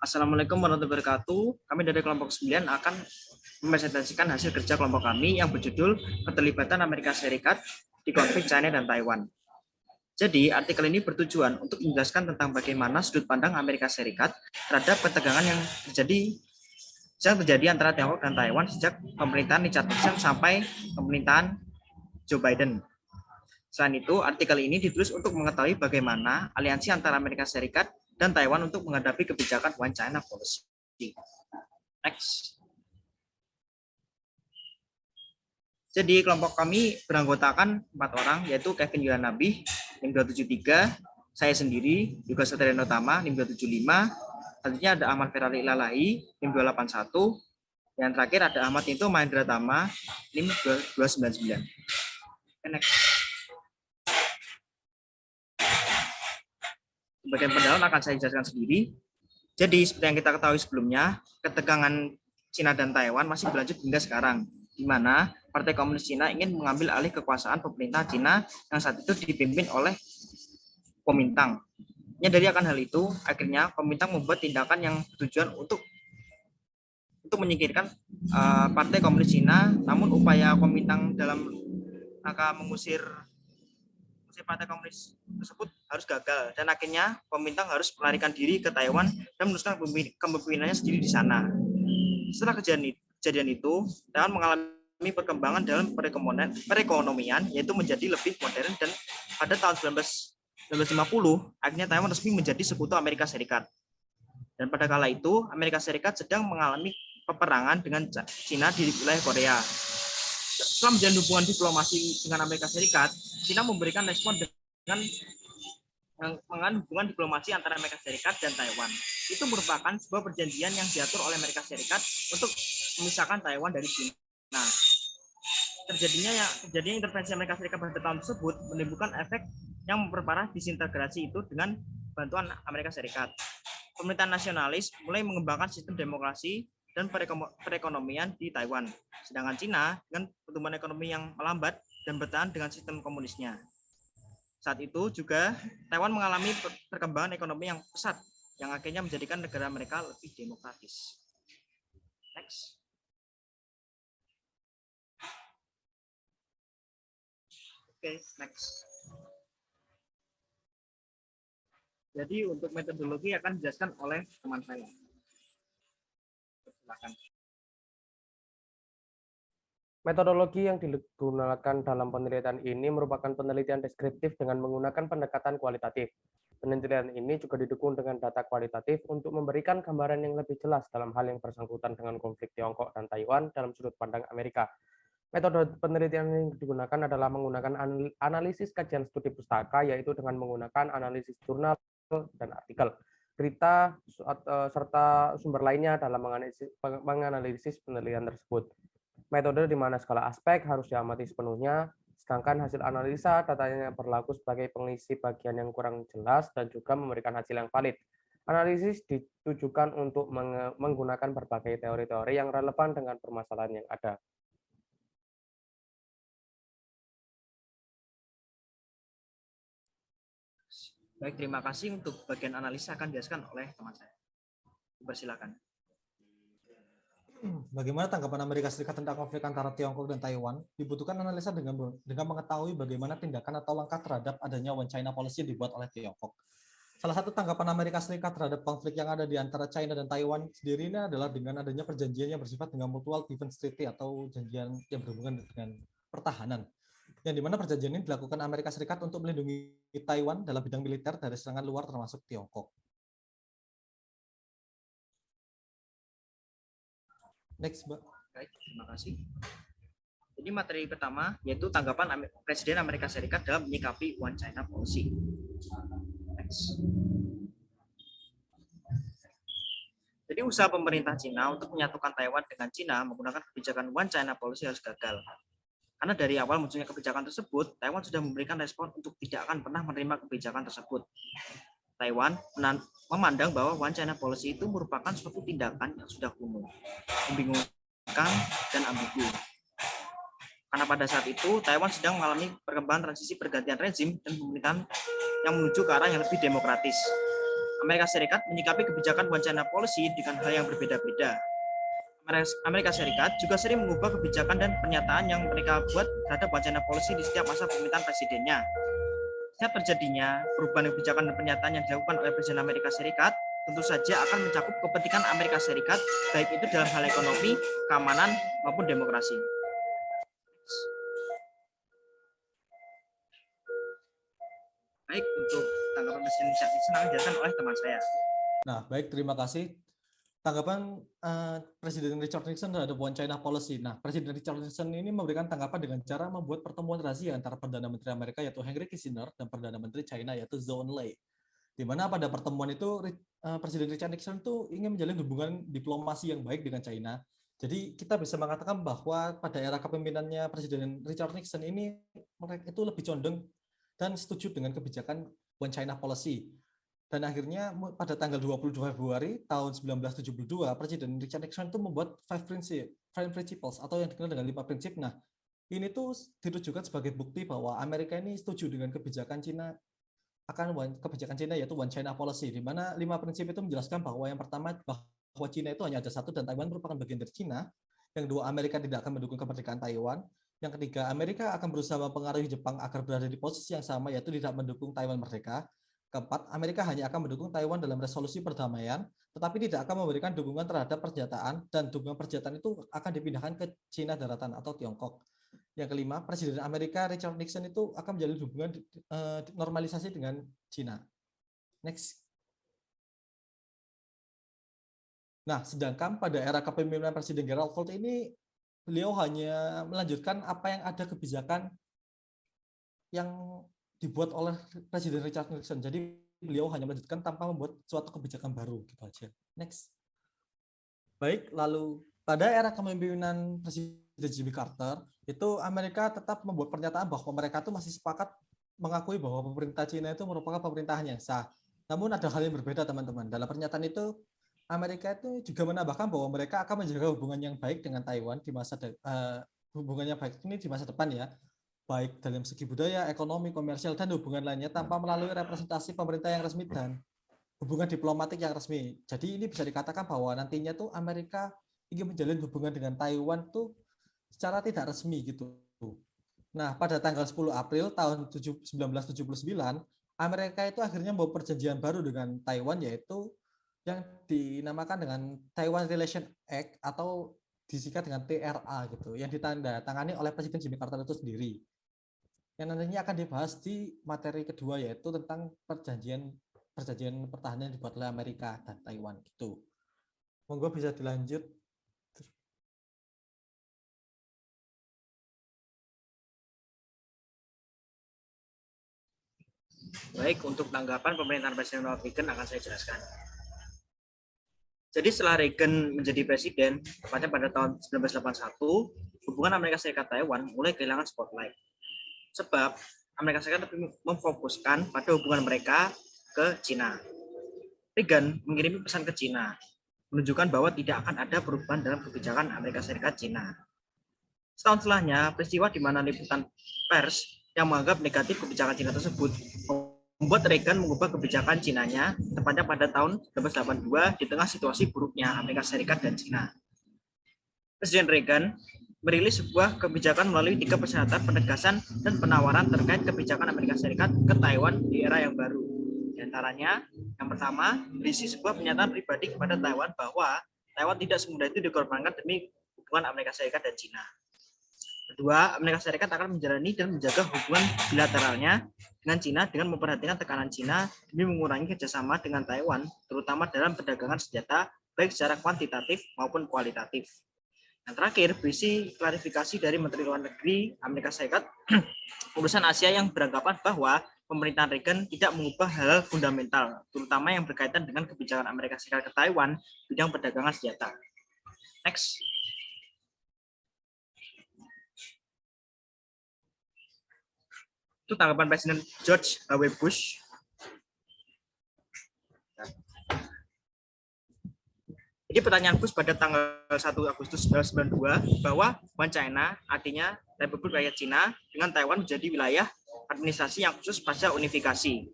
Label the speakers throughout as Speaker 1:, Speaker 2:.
Speaker 1: Assalamualaikum warahmatullahi wabarakatuh. Kami dari kelompok 9 akan mempresentasikan hasil kerja kelompok kami yang berjudul Keterlibatan Amerika Serikat di konflik China dan Taiwan. Jadi, artikel ini bertujuan untuk menjelaskan tentang bagaimana sudut pandang Amerika Serikat terhadap ketegangan yang terjadi antara Tiongkok dan Taiwan sejak pemerintahan Richard Nixon sampai pemerintahan Joe Biden. Selain itu, artikel ini ditulis untuk mengetahui bagaimana aliansi antara Amerika Serikat dan Taiwan untuk menghadapi kebijakan One China Policy. Next. Jadi kelompok kami beranggotakan 4 orang, yaitu Kevin Yulanabi, NIM 273, saya sendiri, juga Satriano Tama, NIM 275, selanjutnya ada Ahmad Ferali Lalahi, NIM 281, dan terakhir ada Ahmad Tinto Mahendra Tama, NIM 299. Next. Bagian pendalaman akan saya jelaskan sendiri. Jadi seperti yang kita ketahui sebelumnya, ketegangan Cina dan Taiwan masih berlanjut hingga sekarang, di mana Partai Komunis Cina ingin mengambil alih kekuasaan pemerintah Cina yang saat itu dipimpin oleh Kuomintang. Menyadari akan hal itu, akhirnya Kuomintang membuat tindakan yang bertujuan untuk menyingkirkan Partai Komunis Cina. Namun upaya Kuomintang dalam rangka mengusir Partai Komunis tersebut harus gagal, dan akhirnya Kuomintang harus melarikan diri ke Taiwan dan meneruskan kepemimpinannya sendiri di sana. Setelah kejadian itu, Taiwan mengalami perkembangan dalam perekonomian, yaitu menjadi lebih modern, dan pada tahun 1950 akhirnya Taiwan resmi menjadi sekutu Amerika Serikat. Dan pada kala itu Amerika Serikat sedang mengalami peperangan dengan Cina di wilayah Korea. Setelah menjalin hubungan diplomasi dengan Amerika Serikat, Cina memberikan respon dengan hubungan diplomasi antara Amerika Serikat dan Taiwan. Itu merupakan sebuah perjanjian yang diatur oleh Amerika Serikat untuk memisahkan Taiwan dari Cina. Nah, terjadinya intervensi Amerika Serikat pada tahun tersebut menimbulkan efek yang memperparah disintegrasi itu dengan bantuan Amerika Serikat. Pemerintahan nasionalis mulai mengembangkan sistem demokrasi dan perekonomian di Taiwan. Sedangkan Cina dengan pertumbuhan ekonomi yang melambat dan bertahan dengan sistem komunisnya. Saat itu juga Taiwan mengalami perkembangan ekonomi yang pesat, yang akhirnya menjadikan negara mereka lebih demokratis. Next. Oke, next. Jadi untuk metodologi akan dijelaskan oleh teman saya. Silakan.
Speaker 2: Metodologi yang digunakan dalam penelitian ini merupakan penelitian deskriptif dengan menggunakan pendekatan kualitatif. Penelitian ini juga didukung dengan data kualitatif untuk memberikan gambaran yang lebih jelas dalam hal yang bersangkutan dengan konflik Tiongkok dan Taiwan dalam sudut pandang Amerika. Metode penelitian yang digunakan adalah menggunakan analisis kajian studi pustaka, yaitu dengan menggunakan analisis jurnal dan artikel, berita, serta sumber lainnya dalam menganalisis penelitian tersebut. Metode di mana segala aspek harus diamati sepenuhnya, sedangkan hasil analisa datanya berlaku sebagai pengisi bagian yang kurang jelas dan juga memberikan hasil yang valid. Analisis ditujukan untuk menggunakan berbagai teori-teori yang relevan dengan permasalahan yang ada.
Speaker 1: Baik, terima kasih. Untuk bagian analisa akan dijelaskan oleh teman saya. Persilakan.
Speaker 3: Bagaimana tanggapan Amerika Serikat tentang konflik antara Tiongkok dan Taiwan? Dibutuhkan analisa dengan mengetahui bagaimana tindakan atau langkah terhadap adanya One China Policy dibuat oleh Tiongkok. Salah satu tanggapan Amerika Serikat terhadap konflik yang ada di antara China dan Taiwan sendiri ini adalah dengan adanya perjanjian yang bersifat dengan Mutual Defense Treaty atau perjanjian yang berhubungan dengan pertahanan, yang dimana perjanjian ini dilakukan Amerika Serikat untuk melindungi Taiwan dalam bidang militer dari serangan luar termasuk Tiongkok. Next, Mbak.
Speaker 1: Baik, terima kasih. Jadi materi pertama yaitu tanggapan Presiden Amerika Serikat dalam menyikapi One China Policy. Next. Jadi usaha pemerintah Cina untuk menyatukan Taiwan dengan Cina menggunakan kebijakan One China Policy harus gagal. Karena dari awal munculnya kebijakan tersebut, Taiwan sudah memberikan respon untuk tidak akan pernah menerima kebijakan tersebut. Taiwan memandang bahwa One China Policy itu merupakan suatu tindakan yang sudah kuno, membingungkan, dan ambigu. Karena pada saat itu, Taiwan sedang mengalami perkembangan transisi pergantian rezim dan pemerintahan yang menuju ke arah yang lebih demokratis. Amerika Serikat menyikapi kebijakan One China Policy dengan hal yang berbeda-beda. Amerika Serikat juga sering mengubah kebijakan dan pernyataan yang mereka buat terhadap One China Policy di setiap masa pemerintahan presidennya. Setiap terjadinya perubahan kebijakan dan pernyataan yang dilakukan oleh Presiden Amerika Serikat tentu saja akan mencakup kepentingan Amerika Serikat, baik itu dalam hal ekonomi, keamanan, maupun demokrasi. Baik, untuk tanggapan Presiden Nixon akan dijelaskan oleh teman saya.
Speaker 3: Nah, baik, terima kasih. Tanggapan Presiden Richard Nixon terhadap One China Policy. Nah, Presiden Richard Nixon ini memberikan tanggapan dengan cara membuat pertemuan rahasia antara Perdana Menteri Amerika yaitu Henry Kissinger dan Perdana Menteri China yaitu Zhou Enlai. Di mana pada pertemuan itu Presiden Richard Nixon itu ingin menjalin hubungan diplomasi yang baik dengan China. Jadi kita bisa mengatakan bahwa pada era kepemimpinannya Presiden Richard Nixon ini mereka itu lebih condong dan setuju dengan kebijakan One China Policy. Dan akhirnya pada tanggal 22 Februari tahun 1972, Presiden Richard Nixon itu membuat five principles atau yang dikenal dengan 5 prinsip. Nah, ini tuh ditujukan sebagai bukti bahwa Amerika ini setuju dengan kebijakan Cina kebijakan Cina yaitu One China Policy, di mana 5 prinsip itu menjelaskan bahwa yang pertama bahwa Cina itu hanya ada satu dan Taiwan merupakan bagian dari Cina. Yang kedua, Amerika tidak akan mendukung kemerdekaan Taiwan. Yang ketiga, Amerika akan berusaha mempengaruhi Jepang agar berada di posisi yang sama yaitu tidak mendukung Taiwan merdeka. Keempat, Amerika hanya akan mendukung Taiwan dalam resolusi perdamaian, tetapi tidak akan memberikan dukungan terhadap persenjataan, dan dukungan persenjataan itu akan dipindahkan ke Cina daratan atau Tiongkok. Yang kelima, Presiden Amerika Richard Nixon itu akan menjalin hubungan normalisasi dengan Cina. Next. Nah, sedangkan pada era kepemimpinan Presiden Gerald Ford ini, beliau hanya melanjutkan apa yang ada kebijakan yang dibuat oleh Presiden Richard Nixon. Jadi beliau hanya melanjutkan tanpa membuat suatu kebijakan baru, gitu aja. Next. Baik, lalu pada era kepemimpinan Presiden Jimmy Carter, itu Amerika tetap membuat pernyataan bahwa mereka itu masih sepakat mengakui bahwa pemerintah Cina itu merupakan pemerintahan yang sah. Namun ada hal yang berbeda, teman-teman. Dalam pernyataan itu, Amerika itu juga menambahkan bahwa mereka akan menjaga hubungan yang baik dengan Taiwan di masa hubungannya baik ini di masa depan ya. Baik dalam segi budaya, ekonomi, komersial, dan hubungan lainnya tanpa melalui representasi pemerintah yang resmi dan hubungan diplomatik yang resmi. Jadi ini bisa dikatakan bahwa nantinya tuh Amerika ingin menjalin hubungan dengan Taiwan tuh secara tidak resmi gitu. Nah, pada tanggal 10 April tahun 1979, Amerika itu akhirnya membuat perjanjian baru dengan Taiwan yaitu yang dinamakan dengan Taiwan Relation Act atau disingkat dengan TRA gitu, yang ditandatangani oleh Presiden Jimmy Carter itu sendiri. Yang nantinya akan dibahas di materi kedua yaitu tentang perjanjian pertahanan yang dibuat oleh Amerika dan Taiwan gitu. Monggo bisa dilanjut.
Speaker 1: Baik, untuk tanggapan pemerintahan Presiden Ronald Reagan akan saya jelaskan. Jadi setelah Reagan menjadi presiden, tepatnya pada tahun 1981, hubungan Amerika Serikat Taiwan mulai kehilangan spotlight. Sebab Amerika Serikat lebih memfokuskan pada hubungan mereka ke Cina. Reagan mengirim pesan ke Cina, menunjukkan bahwa tidak akan ada perubahan dalam kebijakan Amerika Serikat Cina. Setahun setelahnya, peristiwa di mana liputan pers yang menganggap negatif kebijakan Cina tersebut membuat Reagan mengubah kebijakan Cinanya, tepatnya pada tahun 1982 di tengah situasi buruknya Amerika Serikat dan Cina. Presiden Reagan merilis sebuah kebijakan melalui 3 persyaratan penegasan dan penawaran terkait kebijakan Amerika Serikat ke Taiwan di era yang baru. Di antaranya, yang pertama, berisi sebuah pernyataan pribadi kepada Taiwan bahwa Taiwan tidak semudah itu dikorbankan demi hubungan Amerika Serikat dan Cina. Kedua, Amerika Serikat akan menjalani dan menjaga hubungan bilateralnya dengan Cina dengan memperhatikan tekanan Cina demi mengurangi kerjasama dengan Taiwan, terutama dalam perdagangan senjata, baik secara kuantitatif maupun kualitatif. Yang terakhir, berisi klarifikasi dari Menteri Luar Negeri Amerika Serikat urusan Asia yang beranggapan bahwa pemerintahan Reagan tidak mengubah hal fundamental, terutama yang berkaitan dengan kebijakan Amerika Serikat ke Taiwan bidang perdagangan senjata. Next. Itu tanggapan Presiden George W. Bush. Jadi pertanyaan Bush pada tanggal 1 Agustus 1992 bahwa One China artinya Republik Rakyat Cina dengan Taiwan menjadi wilayah administrasi yang khusus pasca unifikasi.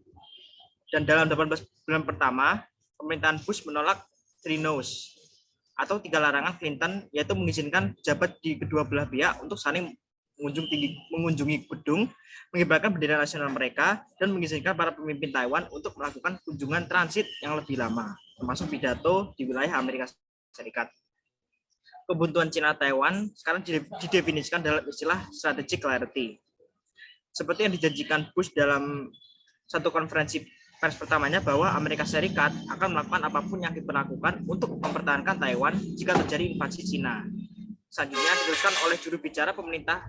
Speaker 1: Dan dalam 18 bulan pertama, pemerintahan Bush menolak three no's atau 3 larangan Clinton, yaitu mengizinkan pejabat di kedua belah pihak untuk saling mengunjungi gedung, mengibarkan bendera nasional mereka, dan mengizinkan para pemimpin Taiwan untuk melakukan kunjungan transit yang lebih lama, termasuk pidato di wilayah Amerika Serikat. Kebuntuan Cina-Taiwan sekarang didefinisikan dalam istilah strategic clarity. Seperti yang dijanjikan Bush dalam satu konferensi pers pertamanya bahwa Amerika Serikat akan melakukan apapun yang diperlakukan untuk mempertahankan Taiwan jika terjadi invasi Cina. Selanjutnya diteruskan oleh juru bicara pemerintah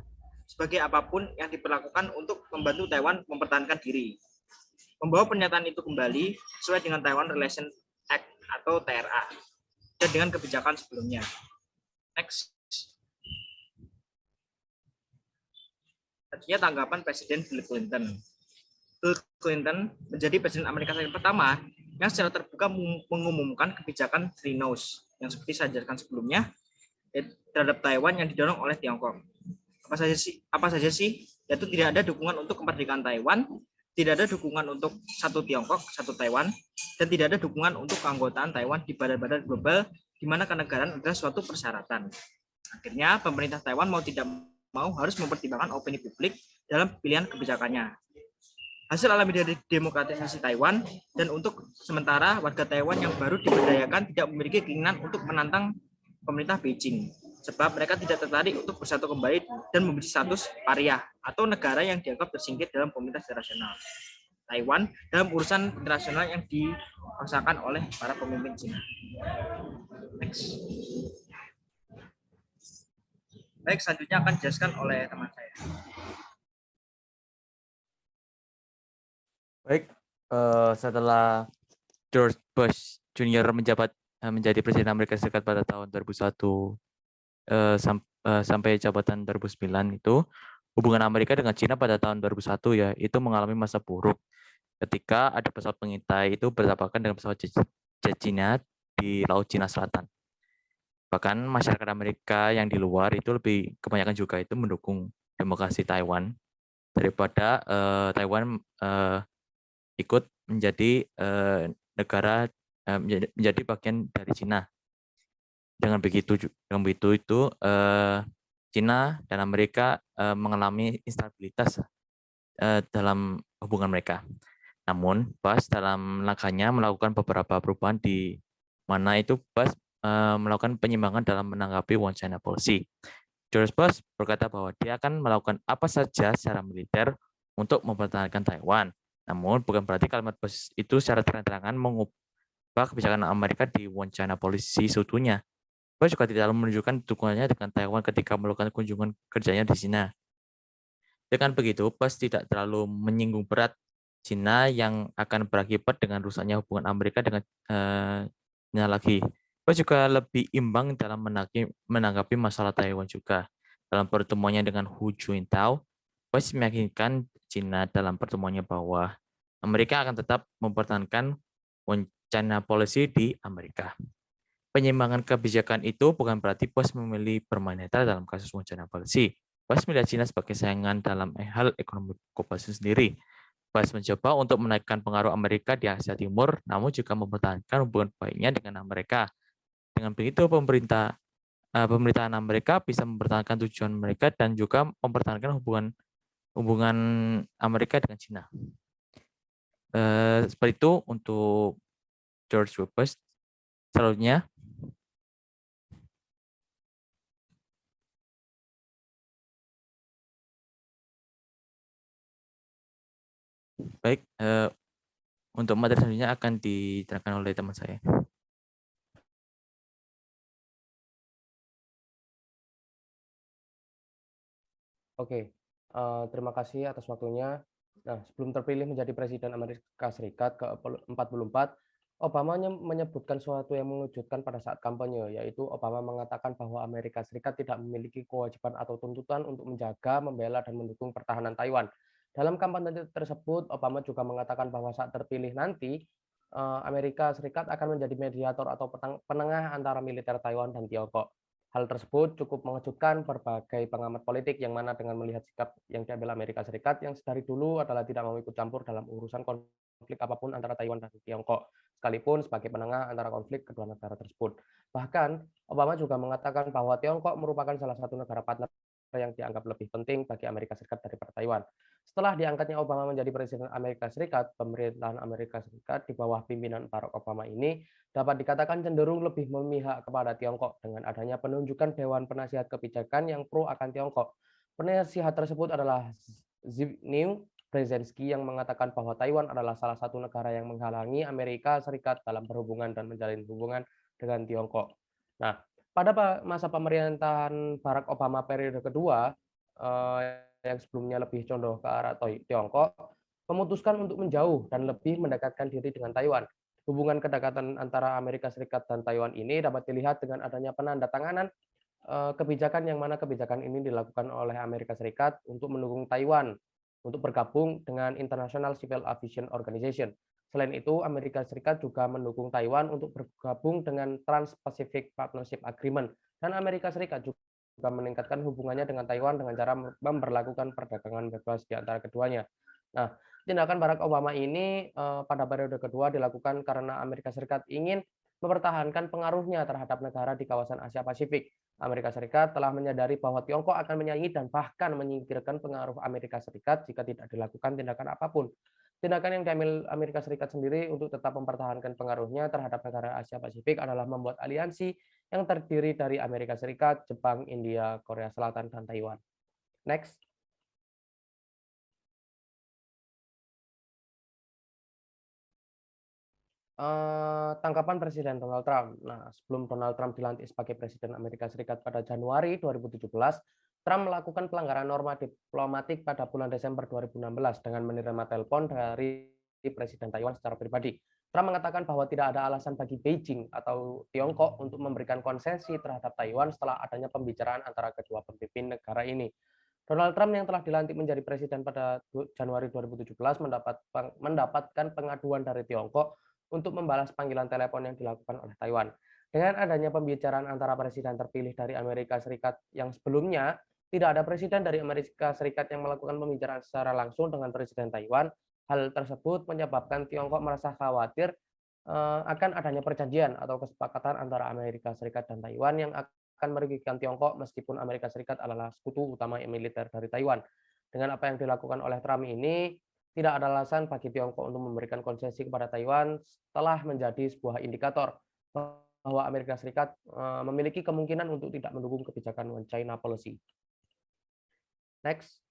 Speaker 1: sebagai apapun yang diperlakukan untuk membantu Taiwan mempertahankan diri. Membawa pernyataan itu kembali sesuai dengan Taiwan Relation Act atau TRA dan dengan kebijakan sebelumnya. Next. Selanjutnya tanggapan Presiden Bill Clinton. Bill Clinton menjadi Presiden Amerika Serikat pertama yang secara terbuka mengumumkan kebijakan three no's yang seperti saya jelaskan sebelumnya terhadap Taiwan yang didorong oleh Tiongkok. Apa saja sih? Yaitu tidak ada dukungan untuk kemerdekaan Taiwan, tidak ada dukungan untuk satu Tiongkok, satu Taiwan, dan tidak ada dukungan untuk keanggotaan Taiwan di badan-badan global di mana kenegaraan adalah suatu persyaratan. Akhirnya pemerintah Taiwan mau tidak mau harus mempertimbangkan opini publik dalam pilihan kebijakannya. Hasil alami dari demokratisasi Taiwan, dan untuk sementara warga Taiwan yang baru diberdayakan tidak memiliki keinginan untuk menantang pemerintah Beijing, sebab mereka tidak tertarik untuk bersatu kembali dan memberi status pariah atau negara yang dianggap tersingkir dalam komunitas internasional Taiwan dalam urusan internasional yang dipaksakan oleh para pemimpin Cina. Next. Baik, selanjutnya akan dijelaskan oleh teman saya.
Speaker 4: Baik, setelah George Bush Jr. menjadi Presiden Amerika Serikat pada tahun 2001 sampai jabatan 2009 itu, hubungan Amerika dengan Cina pada tahun 2001 ya itu mengalami masa buruk ketika ada pesawat pengintai itu bertabrakan dengan pesawat jet Cina di Laut Cina Selatan. Bahkan masyarakat Amerika yang di luar itu lebih kebanyakan juga itu mendukung demokrasi Taiwan daripada Taiwan ikut menjadi negara menjadi bagian dari Cina. Dengan begitu itu Cina dan Amerika mengalami instabilitas dalam hubungan mereka. Namun, Bush dalam langkahnya melakukan beberapa perubahan di mana itu Bush melakukan penyimbangan dalam menanggapi One China Policy. George Bush berkata bahwa dia akan melakukan apa saja secara militer untuk mempertahankan Taiwan. Namun, bukan berarti kalimat Bush itu secara terang-terangan mengubah kebijakan Amerika di One China Policy seutuhnya. Bush juga tidak menunjukkan dukungannya dengan Taiwan ketika melakukan kunjungan kerjanya di Cina. Dengan begitu, Bush tidak terlalu menyinggung berat Cina yang akan berakibat dengan rusaknya hubungan Amerika dengan Cina lagi. Bush juga lebih imbang dalam menanggapi masalah Taiwan juga. Dalam pertemuannya dengan Hu Jintao, Bush meyakinkan Cina dalam pertemuannya bahwa Amerika akan tetap mempertahankan One China Policy di Amerika. Penyimbangan kebijakan itu bukan berarti Bush memilih bermain netral dalam kasus One China Policy. Bush melihat Cina sebagai saingan dalam hal ekonomi global sendiri. Bush mencoba untuk menaikkan pengaruh Amerika di Asia Timur, namun juga mempertahankan hubungan baiknya dengan Amerika. Dengan begitu, pemerintahan Amerika bisa mempertahankan tujuan mereka dan juga mempertahankan hubungan Amerika dengan Cina. Seperti itu untuk George Bush. Selanjutnya, baik, untuk materi selanjutnya akan diterangkan oleh teman saya.
Speaker 2: Oke, terima kasih atas waktunya. Nah, sebelum terpilih menjadi Presiden Amerika Serikat ke-44, Obama menyebutkan sesuatu yang mengejutkan pada saat kampanye, yaitu Obama mengatakan bahwa Amerika Serikat tidak memiliki kewajiban atau tuntutan untuk menjaga, membela, dan mendukung pertahanan Taiwan. Dalam kampanye tersebut, Obama juga mengatakan bahwa saat terpilih nanti, Amerika Serikat akan menjadi mediator atau penengah antara militer Taiwan dan Tiongkok. Hal tersebut cukup mengejutkan berbagai pengamat politik yang mana dengan melihat sikap yang diambil Amerika Serikat yang sedari dulu adalah tidak mau ikut campur dalam urusan konflik apapun antara Taiwan dan Tiongkok, sekalipun sebagai penengah antara konflik kedua negara tersebut. Bahkan, Obama juga mengatakan bahwa Tiongkok merupakan salah satu negara partner yang dianggap lebih penting bagi Amerika Serikat daripada Taiwan. Setelah diangkatnya Obama menjadi Presiden Amerika Serikat, pemerintahan Amerika Serikat di bawah pimpinan Barack Obama ini dapat dikatakan cenderung lebih memihak kepada Tiongkok dengan adanya penunjukan Dewan Penasihat Kebijakan yang pro akan Tiongkok. Penasihat tersebut adalah Zbigniew Brzezinski yang mengatakan bahwa Taiwan adalah salah satu negara yang menghalangi Amerika Serikat dalam berhubungan dan menjalin hubungan dengan Tiongkok. Nah, pada masa pemerintahan Barack Obama periode kedua, yang sebelumnya lebih condong ke arah Tiongkok, memutuskan untuk menjauh dan lebih mendekatkan diri dengan Taiwan. Hubungan kedekatan antara Amerika Serikat dan Taiwan ini dapat dilihat dengan adanya penandatanganan kebijakan yang mana kebijakan ini dilakukan oleh Amerika Serikat untuk mendukung Taiwan untuk bergabung dengan International Civil Aviation Organization. Selain itu, Amerika Serikat juga mendukung Taiwan untuk bergabung dengan Trans-Pacific Partnership Agreement, dan Amerika Serikat juga meningkatkan hubungannya dengan Taiwan dengan cara memperlakukan perdagangan bebas di antara keduanya. Nah, tindakan Barack Obama ini pada periode kedua dilakukan karena Amerika Serikat ingin mempertahankan pengaruhnya terhadap negara di kawasan Asia Pasifik. Amerika Serikat telah menyadari bahwa Tiongkok akan menyaingi dan bahkan menyingkirkan pengaruh Amerika Serikat jika tidak dilakukan tindakan apapun. Tindakan yang diambil Amerika Serikat sendiri untuk tetap mempertahankan pengaruhnya terhadap negara Asia Pasifik adalah membuat aliansi yang terdiri dari Amerika Serikat, Jepang, India, Korea Selatan, dan Taiwan. Next. Tanggapan Presiden Donald Trump. Nah, sebelum Donald Trump dilantik sebagai Presiden Amerika Serikat pada Januari 2017, Trump melakukan pelanggaran norma diplomatik pada bulan Desember 2016 dengan menerima telepon dari Presiden Taiwan secara pribadi. Trump mengatakan bahwa tidak ada alasan bagi Beijing atau Tiongkok untuk memberikan konsesi terhadap Taiwan setelah adanya pembicaraan antara kedua pemimpin negara ini. Donald Trump yang telah dilantik menjadi presiden pada Januari 2017 mendapatkan pengaduan dari Tiongkok untuk membalas panggilan telepon yang dilakukan oleh Taiwan. Dengan adanya pembicaraan antara presiden terpilih dari Amerika Serikat yang sebelumnya, tidak ada presiden dari Amerika Serikat yang melakukan pembicaraan secara langsung dengan presiden Taiwan. Hal tersebut menyebabkan Tiongkok merasa khawatir akan adanya perjanjian atau kesepakatan antara Amerika Serikat dan Taiwan yang akan merugikan Tiongkok meskipun Amerika Serikat adalah sekutu utama militer dari Taiwan. Dengan apa yang dilakukan oleh Trump ini, tidak ada alasan bagi Tiongkok untuk memberikan konsesi kepada Taiwan telah menjadi sebuah indikator bahwa Amerika Serikat memiliki kemungkinan untuk tidak mendukung kebijakan One China Policy. Next.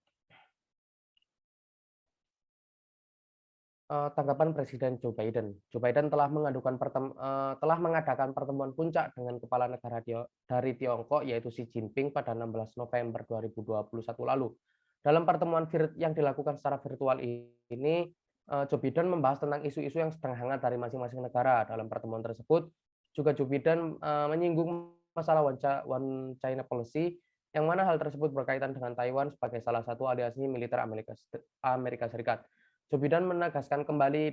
Speaker 2: Tanggapan Presiden Joe Biden. Joe Biden telah mengadakan pertemuan puncak dengan kepala negara dari Tiongkok yaitu Xi Jinping pada 16 November 2021 lalu. Dalam pertemuan yang dilakukan secara virtual ini, Joe Biden membahas tentang isu-isu yang sedang hangat dari masing-masing negara. Dalam pertemuan tersebut, juga Joe Biden menyinggung masalah One China Policy, yang mana hal tersebut berkaitan dengan Taiwan sebagai salah satu aliansi militer Amerika Serikat. Joe Biden menegaskan kembali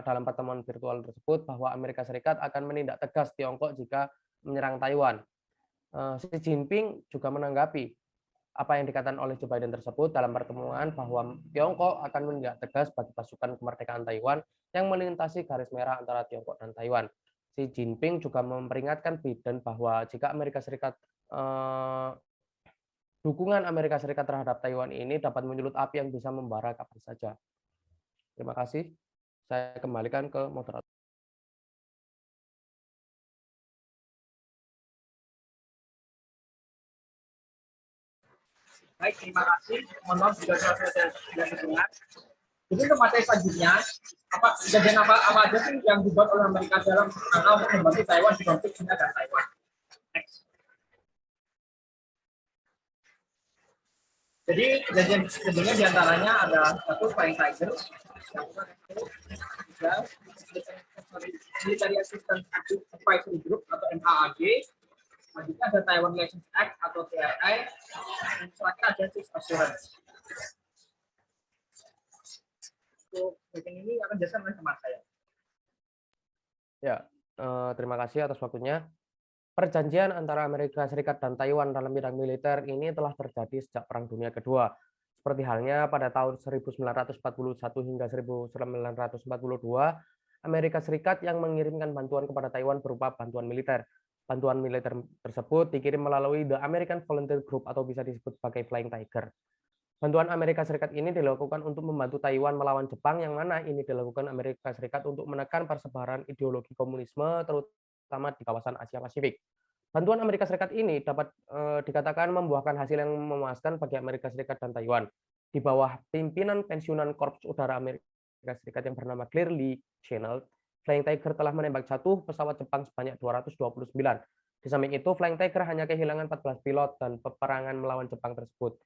Speaker 2: dalam pertemuan virtual tersebut bahwa Amerika Serikat akan menindak tegas Tiongkok jika menyerang Taiwan. Xi Jinping juga menanggapi apa yang dikatakan oleh Joe Biden tersebut dalam pertemuan bahwa Tiongkok akan menindak tegas bagi pasukan kemerdekaan Taiwan yang melintasi garis merah antara Tiongkok dan Taiwan. Xi Jinping juga memperingatkan Biden bahwa jika Amerika Serikat dukungan Amerika Serikat terhadap Taiwan ini dapat menyulut api yang bisa membara kapan saja. Terima kasih. Saya kembalikan ke moderator.
Speaker 5: Baik, terima kasih. Mohon maaf jika saya tidak terdengar. Jadi untuk materi selanjutnya, kejadian apa aja sih yang dibuat oleh Amerika dalam rangka untuk membantu Taiwan di konflik China dan Taiwan? Next. Jadi kejadiannya diantaranya ada satu Flying Tiger, Military Assistance Advisory Group atau MAAG, selanjutnya ada Taiwan Relations Act atau TRI, dan selanjutnya ada Six Assurance. Untuk bagian ini akan dijelaskan oleh teman saya.
Speaker 2: Ya, terima kasih atas waktunya. Perjanjian antara Amerika Serikat dan Taiwan dalam bidang militer ini telah terjadi sejak Perang Dunia Kedua. Seperti halnya pada tahun 1941 hingga 1942, Amerika Serikat yang mengirimkan bantuan kepada Taiwan berupa bantuan militer. Bantuan militer tersebut dikirim melalui The American Volunteer Group atau bisa disebut sebagai Flying Tiger. Bantuan Amerika Serikat ini dilakukan untuk membantu Taiwan melawan Jepang, yang mana ini dilakukan Amerika Serikat untuk menekan persebaran ideologi komunisme, terutama di kawasan Asia Pasifik. Bantuan Amerika Serikat ini dapat dikatakan membuahkan hasil yang memuaskan bagi Amerika Serikat dan Taiwan. Di bawah pimpinan pensiunan Korps Udara Amerika Serikat yang bernama Clearly Channel, Flying Tiger telah menembak jatuh pesawat Jepang sebanyak 229. Di samping itu, Flying Tiger hanya kehilangan 14 pilot dan peperangan melawan Jepang tersebut.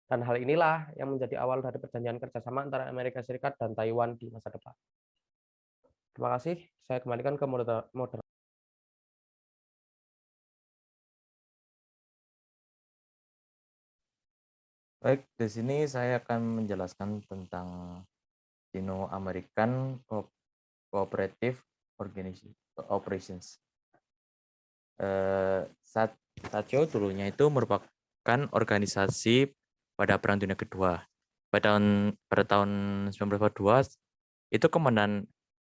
Speaker 2: Dan hal inilah yang menjadi awal dari perjanjian kerjasama antara Amerika Serikat dan Taiwan di masa depan. Terima kasih. Saya kembalikan ke moderator.
Speaker 4: Baik, di sini saya akan menjelaskan tentang Sino-American Cooperative Operations. SACO dulunya itu merupakan organisasi pada Perang Dunia Kedua. Pada tahun 1942, itu Komandan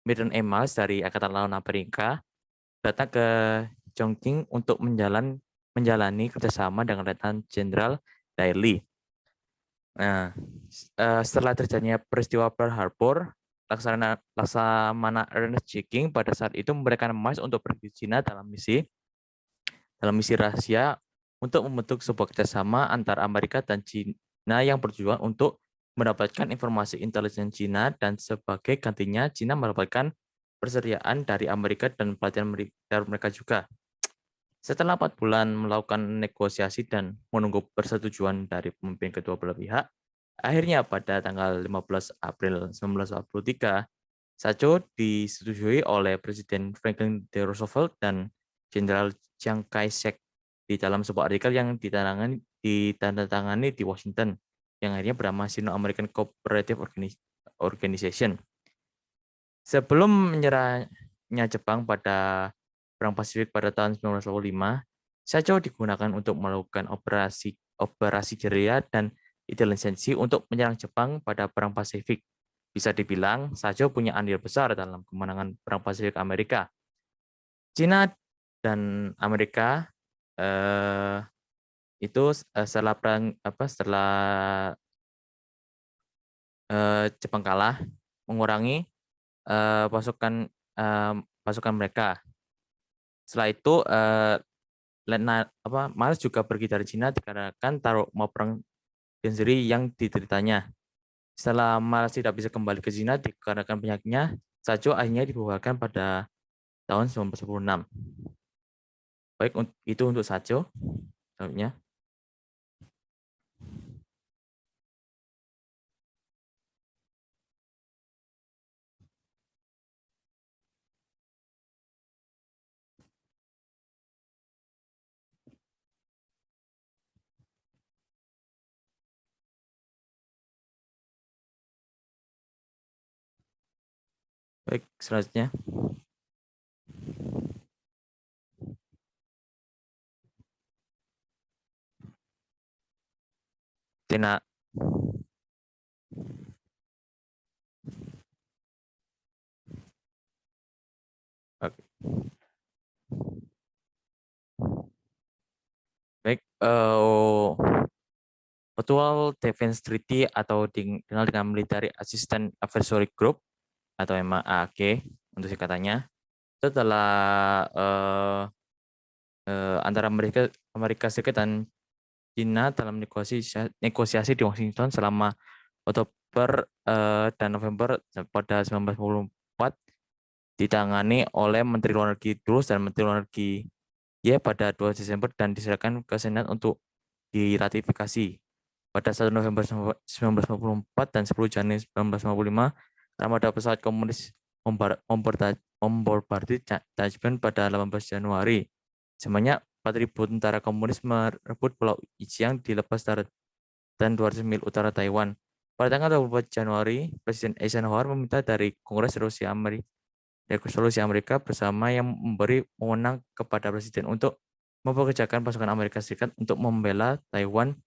Speaker 4: Milton M. Miles dari Angkatan Laut Amerika datang ke Chongqing untuk menjalani kerjasama dengan Letnan Jenderal Daly. Nah, setelah terjadinya peristiwa Pearl Harbor, Laksamana Ernest J. King pada saat itu memberikan emas untuk pergi ke Cina dalam misi rahasia untuk membentuk sebuah kerjasama antara Amerika dan Cina yang bertujuan untuk mendapatkan informasi intelijen Cina, dan sebagai gantinya Cina mendapatkan persediaan dari Amerika dan pelatihan militer mereka juga. Setelah 4 bulan melakukan negosiasi dan menunggu persetujuan dari pemimpin kedua belah pihak, akhirnya pada tanggal 15 April 1943, SACO disetujui oleh Presiden Franklin D. Roosevelt dan Jenderal Chiang Kai-shek di dalam sebuah artikel yang ditandatangani di Washington, yang akhirnya bernama Sino-American Cooperative Organization. Sebelum menyerahnya Jepang pada Perang Pasifik pada tahun 1945, SACO digunakan untuk melakukan operasi gerilya dan intelijensi untuk menyerang Jepang pada Perang Pasifik. Bisa dibilang, SACO punya andil besar dalam kemenangan Perang Pasifik Amerika. Cina dan Amerika itu setelah Jepang kalah, mengurangi pasukan mereka. Setelah itu, Miles juga pergi dari Cina dikarenakan trauma perang sendiri yang dideritanya. Setelah Miles tidak bisa kembali ke Cina dikarenakan penyakitnya, SACO akhirnya dibubarkan pada tahun 1946. Baik, itu untuk SACO. Selanjutnya. Baik, selanjutnya. Cina. Oke. Baik, Mutual Defense Treaty atau dikenal dengan Military Assistance Advisory Group atau MAAG untuk singkatannya, itu adalah antara Amerika Serikat dan Cina dalam negosiasi di Washington selama Oktober dan November pada 1944, ditangani oleh Menteri Luar Negeri Dulles dan Menteri Luar Negeri Ye pada 2 Desember dan diserahkan ke Senat untuk diratifikasi. Pada 1 November 1954 dan 10 Januari 1955, armada pesawat komunis membombardir Taiwan pada 18 Januari. Sebanyak 4.000 tentara komunis merebut Pulau Ichiang di lepas darat dan 200 mil utara Taiwan. Pada tanggal 24 Januari, Presiden Eisenhower meminta dari Kongres Resolusi Amerika bersama yang memberi wewenang kepada Presiden untuk mempekerjakan pasukan Amerika Serikat untuk membela Taiwan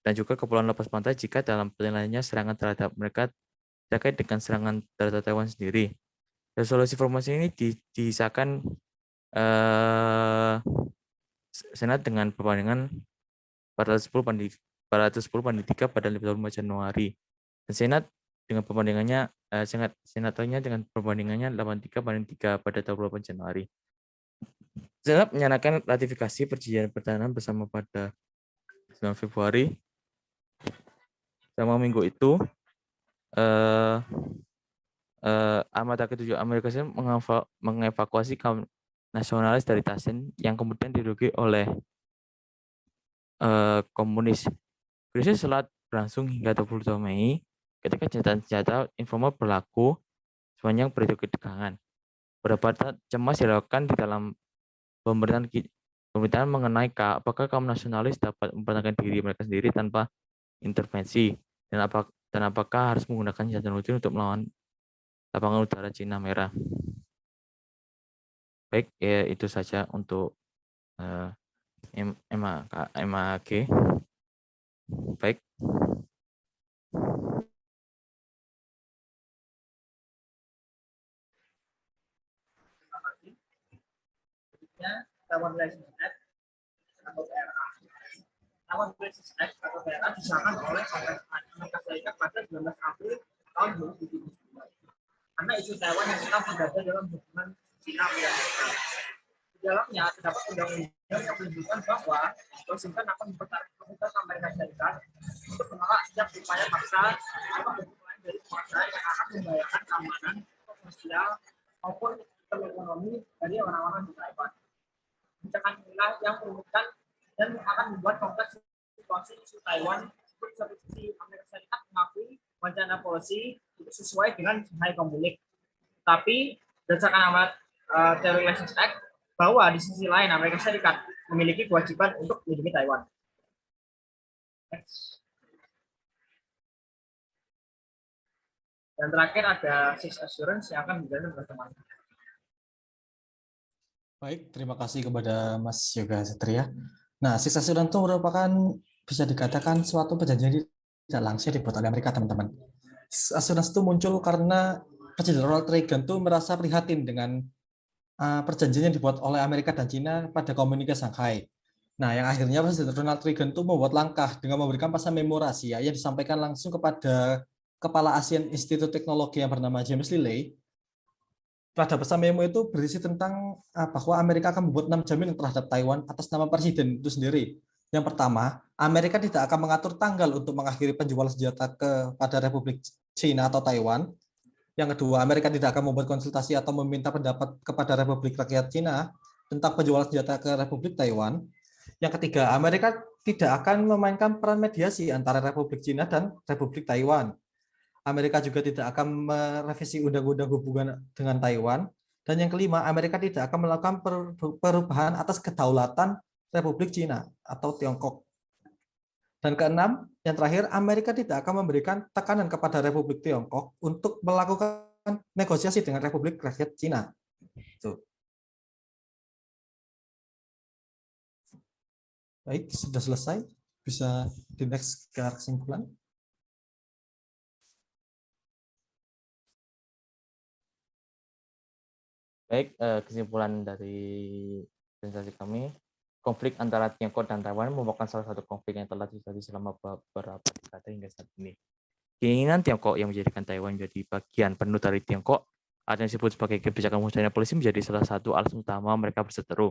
Speaker 4: dan juga kepulauan lepas pantai jika dalam penilaiannya serangan terhadap mereka terkait dengan serangan terhadap Taiwan sendiri. Resolusi formasi ini disahkan Senat dengan perbandingan 410 banding 3 pada 5 Januari. Dan Senat dengan perbandingannya senatornya dengan perbandingannya 83 banding 3 pada 28 Januari. Senat menyatakan ratifikasi perjanjian pertahanan bersama pada 9 Februari. Selama minggu itu Armada ke-7 Amerika Serikat mengevakuasi kaum nasionalis dari Tasin yang kemudian diduduki oleh komunis. Krisis selat berlangsung hingga 22 Mei ketika senjata informal berlaku sepanjang periode ketegangan. Beberapa cemas dilakukan di dalam pemerintahan mengenai apakah kaum nasionalis dapat mempertahankan diri mereka sendiri tanpa intervensi dan apakah harus menggunakan senjata nuklir untuk melawan lapangan udara Cina Merah. Baik, ya itu saja untuk MAG. Baik.
Speaker 5: Taiwan Relations Act atau TRA. Taiwan Relations Act atau TRA disahkan oleh Kongres Amerika Serikat pada 19 April tahun 2017. Karena isu Taiwan yang sedang berada dalam hubungan Cina Amerika. Di dalamnya terdapat undang-undang yang menunjukkan bahwa Washington akan mempertahankan Amerika Serikat untuk menolak setiap upaya paksa atau bentuk lain dari kuasa yang akan membahayakan keamanan sosial maupun ekonomi dari orang-orang di Taiwan. Kebijakan inilah yang merumuskan dan akan membuat kompleks situasi isu Taiwan untuk satu sisi Amerika Serikat mengakui wacana policy itu sesuai dengan high conflict. Tapi berdasarkan amanat Taiwan Relations Act bahwa di sisi lain Amerika Serikat memiliki kewajiban untuk melindungi Taiwan. Next. Dan terakhir ada Six Assurance yang akan dijalankan bersama.
Speaker 3: Baik, terima kasih kepada Mas Yoga Satria. Nah, Six Assurance itu merupakan bisa dikatakan suatu perjanjian tidak langsung dibuat oleh Amerika, teman-teman. Six Assurance itu muncul karena Presiden Ronald Reagan itu merasa prihatin dengan perjanjian yang dibuat oleh Amerika dan Cina pada komunike Shanghai. Nah, yang akhirnya Presiden Ronald Reagan itu membuat langkah dengan memberikan pasal memo rahasia yang disampaikan langsung kepada Kepala ASEAN Institute Teknologi yang bernama James Lilley. Pada pesan memo itu berisi tentang bahwa Amerika akan membuat 6 jaminan terhadap Taiwan atas nama presiden itu sendiri. Yang pertama, Amerika tidak akan mengatur tanggal untuk mengakhiri penjualan senjata kepada Republik Cina atau Taiwan. Yang kedua, Amerika tidak akan membuat konsultasi atau meminta pendapat kepada Republik Rakyat Cina tentang penjualan senjata ke Republik Taiwan. Yang ketiga, Amerika tidak akan memainkan peran mediasi antara Republik Cina dan Republik Taiwan. Amerika juga tidak akan merevisi undang-undang hubungan dengan Taiwan. Dan yang kelima, Amerika tidak akan melakukan perubahan atas kedaulatan Republik Cina atau Tiongkok. Dan keenam, yang terakhir, Amerika tidak akan memberikan tekanan kepada Republik Tiongkok untuk melakukan negosiasi dengan Republik Rakyat Cina. Tuh. Baik, sudah selesai. Bisa di next ke kesimpulan.
Speaker 4: Baik, kesimpulan dari presentasi kami, konflik antara Tiongkok dan Taiwan merupakan salah satu konflik yang telah terjadi selama beberapa dekade hingga saat ini. Keinginan Tiongkok yang menjadikan Taiwan menjadi bagian penuh dari Tiongkok, atau yang disebut sebagai kebijakan China Policy, menjadi salah satu alasan utama mereka berseteru.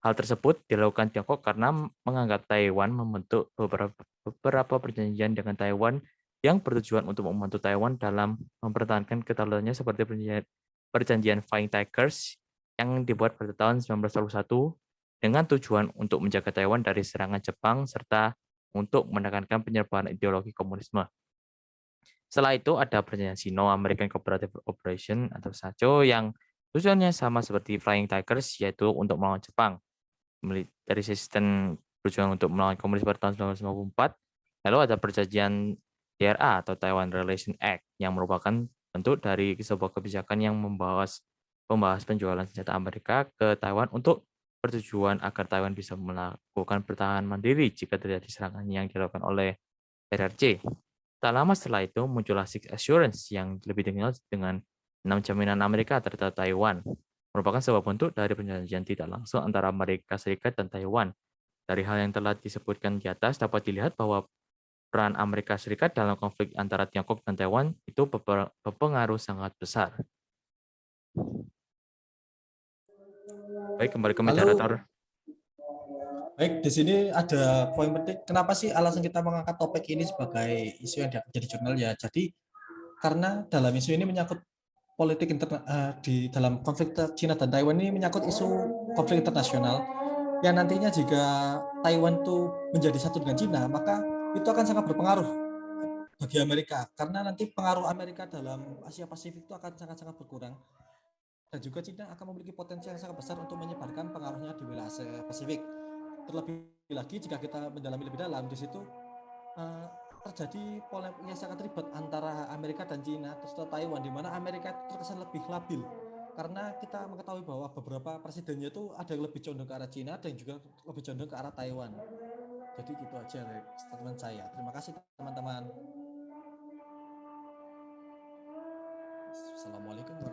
Speaker 4: Hal tersebut dilakukan Tiongkok karena menganggap Taiwan membentuk beberapa perjanjian dengan Taiwan yang bertujuan untuk membantu Taiwan dalam mempertahankan kedaulatannya, seperti perjanjian Flying Tigers yang dibuat pada tahun 1941 dengan tujuan untuk menjaga Taiwan dari serangan Jepang serta untuk menekankan penyebaran ideologi komunisme. Setelah itu ada perjanjian Sino-American Cooperative Operation atau SACO yang tujuannya sama seperti Flying Tigers, yaitu untuk melawan Jepang. Dari sistem berjuang untuk melawan komunis pada tahun 1954. Lalu ada perjanjian TRA atau Taiwan Relations Act yang merupakan bentuk dari sebuah kebijakan yang membahas penjualan senjata Amerika ke Taiwan untuk bertujuan agar Taiwan bisa melakukan pertahanan mandiri jika terjadi serangan yang dilakukan oleh RRC. Tak lama setelah itu muncullah Six Assurance yang lebih dikenal dengan 6 jaminan Amerika terhadap Taiwan, merupakan sebuah bentuk dari perjanjian tidak langsung antara Amerika Serikat dan Taiwan. Dari hal yang telah disebutkan di atas dapat dilihat bahwa peran Amerika Serikat dalam konflik antara Tiongkok dan Taiwan itu berpengaruh sangat besar. Baik, kembali ke moderator.
Speaker 3: Baik, di sini ada poin penting. Kenapa sih alasan kita mengangkat topik ini sebagai isu yang diangkat jadi jurnal ya? Jadi karena dalam isu ini menyangkut politik di dalam konflik Cina dan Taiwan ini menyangkut isu konflik internasional yang nantinya jika Taiwan itu menjadi satu dengan Cina, maka itu akan sangat berpengaruh bagi Amerika karena nanti pengaruh Amerika dalam Asia Pasifik itu akan sangat-sangat berkurang. Dan juga Cina akan memiliki potensi yang sangat besar untuk menyebarkan pengaruhnya di wilayah Asia Pasifik. Terlebih lagi jika kita mendalami lebih dalam, di situ terjadi polemik yang sangat ribet antara Amerika dan Cina serta Taiwan, di mana Amerika terkesan lebih labil karena kita mengetahui bahwa beberapa presidennya itu ada yang lebih condong ke arah Cina dan juga lebih condong ke arah Taiwan. Jadi gitu aja statement saya. Terima kasih teman-teman. Assalamualaikum warahmatullahi wabarakatuh.